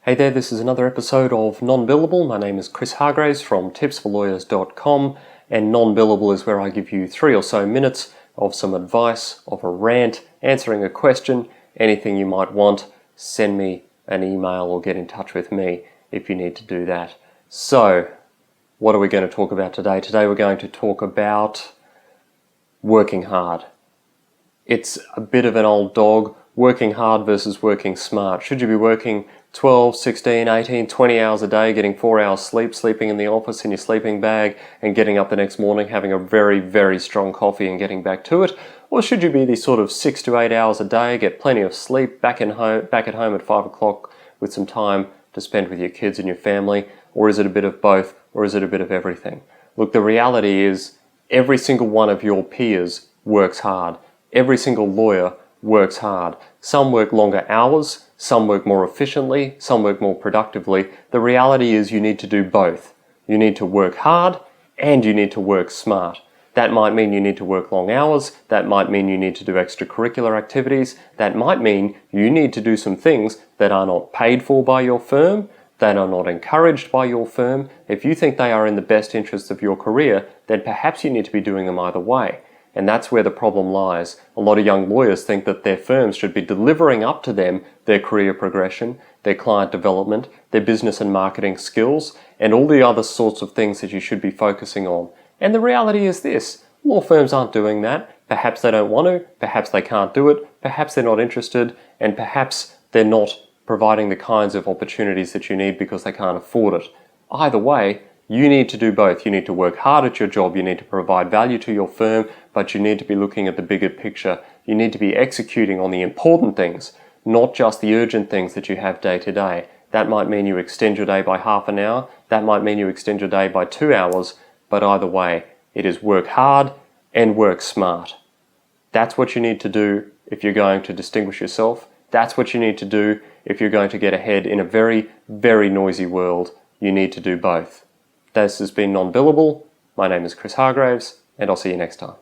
Hey there, this is another episode of Non-Billable. My name is Chris Hargraves from tipsforlawyers.com, and Non-Billable is where I give you 3 or so minutes of some advice, of a rant, answering a question, anything you might want. Send me an email or get in touch with me if you need to do that. So, what are we going to talk about today? Today we're going to talk about working hard. It's a bit of an old dog, working hard versus working smart. Should you be working 12, 16, 18, 20 hours a day, getting 4 hours sleep, sleeping in the office in your sleeping bag, and getting up the next morning, having a very, very strong coffee and getting back to it? Or should you be these sort of 6 to 8 hours a day, get plenty of sleep, back at home at 5 o'clock with some time to spend with your kids and your family? Or is it a bit of both? Or is it a bit of everything? Look, the reality is every single one of your peers works hard. Every single lawyer works hard. Some work longer hours, some work more efficiently, some work more productively. The reality is you need to do both. You need to work hard and you need to work smart. That might mean you need to work long hours, that might mean you need to do extracurricular activities, that might mean you need to do some things that are not paid for by your firm, that are not encouraged by your firm. If you think they are in the best interests of your career, then perhaps you need to be doing them either way. And that's where the problem lies. A lot of young lawyers think that their firms should be delivering up to them their career progression, their client development, their business and marketing skills, and all the other sorts of things that you should be focusing on. And the reality is this: law firms aren't doing that. Perhaps they don't want to, perhaps they can't do it, perhaps they're not interested, and perhaps they're not providing the kinds of opportunities that you need because they can't afford it. Either way, you need to do both. You need to work hard at your job, you need to provide value to your firm, but you need to be looking at the bigger picture. You need to be executing on the important things, not just the urgent things that you have day to day. That might mean you extend your day by half an hour, that might mean you extend your day by 2 hours, but either way, it is work hard and work smart. That's what you need to do if you're going to distinguish yourself. That's what you need to do if you're going to get ahead in a very, very noisy world. You need to do both. This has been Non-Billable. My name is Chris Hargraves, and I'll see you next time.